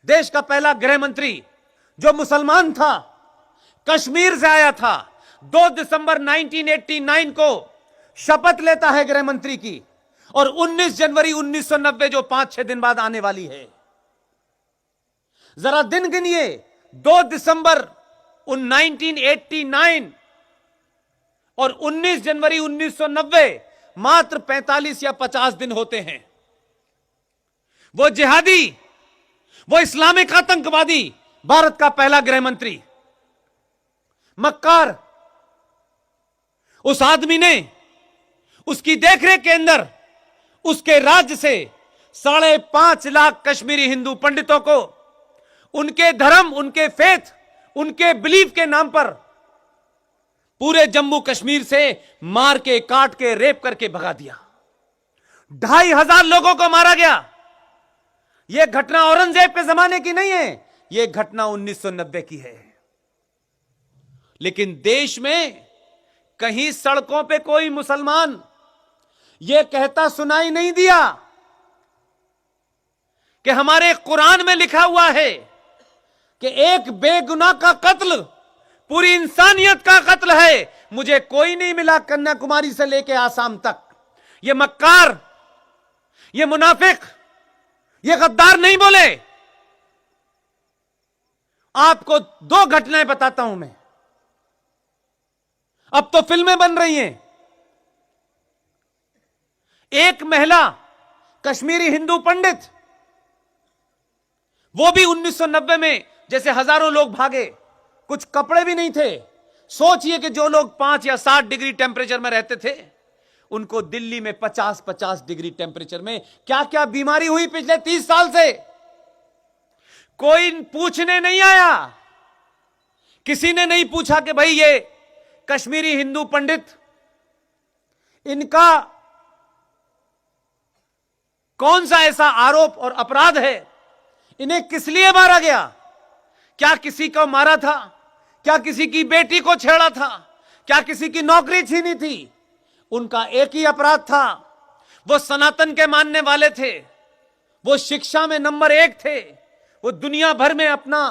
देश का पहला गृह मंत्री जो मुसलमान था, कश्मीर से आया था, 2 दिसंबर 1989 को शपथ लेता है गृह मंत्री की, और 19 जनवरी 1990 जो 5-6 दिन बाद आने वाली है, जरा दिन गिनिए। 2 दिसंबर 1989 और 19 जनवरी 1990 मात्र 45 या 50 दिन होते हैं। वो जिहादी, वो इस्लामिक आतंकवादी, भारत का पहला गृह मंत्री, मक्कार, उस आदमी ने उसकी देखरेख के अंदर उसके राज्य से 5.5 लाख कश्मीरी हिंदू पंडितों को उनके धर्म, उनके फेथ, उनके बिलीफ के नाम पर पूरे जम्मू कश्मीर से मार के, काट के, रेप करके भगा दिया। 2,500 लोगों को मारा गया। यह घटना औरंगजेब के जमाने की नहीं है, यह घटना 1990 की है। लेकिन देश में कहीं सड़कों पे कोई मुसलमान यह कहता सुनाई नहीं दिया कि हमारे कुरान में लिखा हुआ है कि एक बेगुनाह का कत्ल पूरी इंसानियत का कत्ल है। मुझे कोई नहीं मिला कन्याकुमारी से लेकर आसाम तक। यह मक्कार, यह मुनाफिक, यह गद्दार नहीं बोले। आपको 2 घटनाएं बताता हूं मैं। अब तो फिल्में बन रही हैं। एक महिला कश्मीरी हिंदू पंडित, वो भी 1990 में जैसे हजारों लोग भागे, कुछ कपड़े भी नहीं थे। सोचिए कि जो लोग 5 या 7 डिग्री टेम्परेचर में रहते थे, उनको दिल्ली में 50-50 डिग्री टेम्परेचर में क्या क्या बीमारी हुई पिछले 30 साल से, कोई पूछने नहीं आया। किसी ने नहीं पूछा कि भाई ये कश्मीरी हिंदू पंडित, इनका कौन सा ऐसा आरोप और अपराध है, इन्हें किस लिए मारा गया, क्या किसी को मारा था, क्या किसी की बेटी को छेड़ा था, क्या किसी की नौकरी छीनी थी। उनका एक ही अपराध था, वो सनातन के मानने वाले थे, वो शिक्षा में नंबर 1 थे, वो दुनिया भर में अपना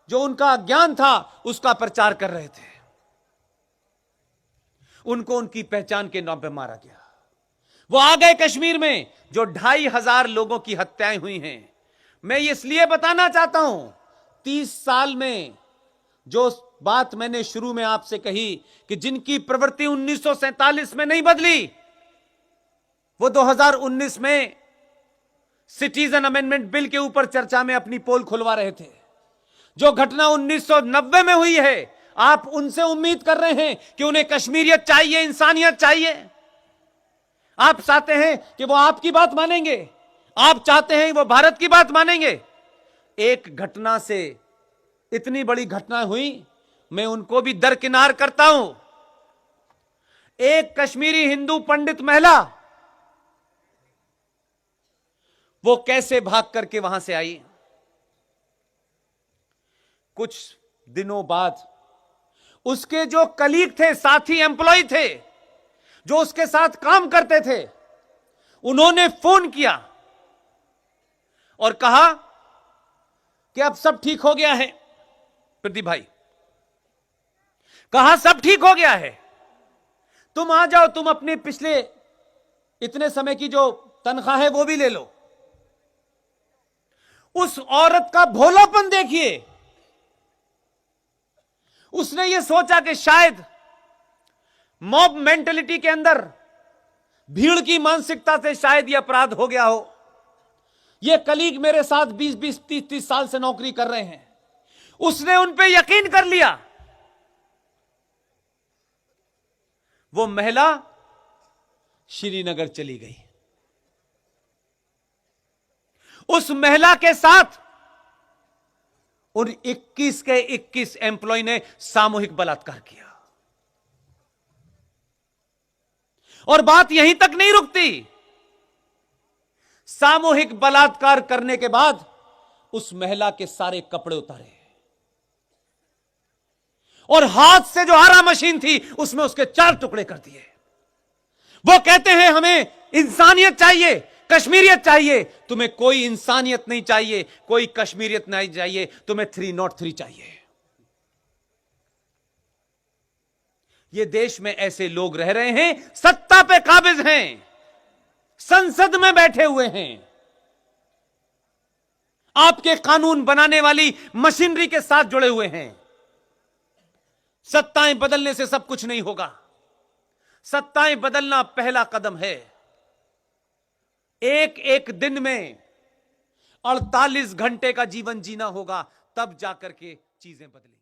जो उनका ज्ञान था उसका प्रचार कर रहे थे। उनको उनकी पहचान के नाम पे मारा गया। वो आ गए कश्मीर में जो 2,500 लोगों की हत्याएं हुई हैं। मैं इसलिए बताना चाहता हूं, 30 साल में जो बात मैंने शुरू में आपसे कही कि जिनकी प्रवृत्ति 1947 में नहीं बदली, वो 2019 में सिटीजन अमेंडमेंट बिल के ऊपर चर्चा में अपनी पोल खुलवा रहे थे। जो घटना 1990 में हुई है, आप उनसे उम्मीद कर रहे हैं कि उन्हें कश्मीरियत चाहिए, इंसानियत चाहिए। आप चाहते हैं कि वो आपकी बात मानेंगे, आप चाहते हैं वो भारत की बात मानेंगे। एक घटना से इतनी बड़ी घटना हुई, मैं उनको भी दरकिनार करता हूं। एक कश्मीरी हिंदू पंडित महिला, वो कैसे भाग करके वहां से आई। कुछ दिनों बाद उसके जो कलीग थे, साथी एम्प्लॉय थे, जो उसके साथ काम करते थे, उन्होंने फोन किया और कहा कि अब सब ठीक हो गया है। प्रदीप भाई कहा सब ठीक हो गया है, तुम आ जाओ, तुम अपने पिछले इतने समय की जो तनख्वाह है वो भी ले लो। उस औरत का भोलापन देखिए। उसने ये सोचा कि शायद मॉब मेंटलिटी के अंदर, भीड़ की मानसिकता से शायद यह अपराध हो गया हो। ये कलीग मेरे साथ 20-20, 30-30 साल से नौकरी कर रहे हैं। उसने उन पे यकीन कर लिया। वो महिला श्रीनगर चली गई। उस महिला के साथ उन 21 के 21 एम्प्लॉय ने सामूहिक बलात्कार किया। और बात यहीं तक नहीं रुकती। सामूहिक बलात्कार करने के बाद उस महिला के सारे कपड़े उतारे और हाथ से जो आरा मशीन थी उसमें उसके 4 टुकड़े कर दिए। वो कहते हैं हमें इंसानियत चाहिए, कश्मीरियत चाहिए, तुम्हें कोई इंसानियत नहीं चाहिए, कोई कश्मीरियत नहीं चाहिए, तुम्हें 303 चाहिए। ये देश में ऐसे लोग रह रहे हैं, सत्ता पे काबिज हैं, संसद में बैठे हुए हैं, आपके कानून बनाने वाली मशीनरी के साथ जुड़े हुए हैं। सत्ताएं बदलने से सब कुछ नहीं होगा, सत्ताएं बदलना पहला कदम है। एक एक दिन में 48 घंटे का जीवन जीना होगा, तब जाकर के चीजें बदलेंगी।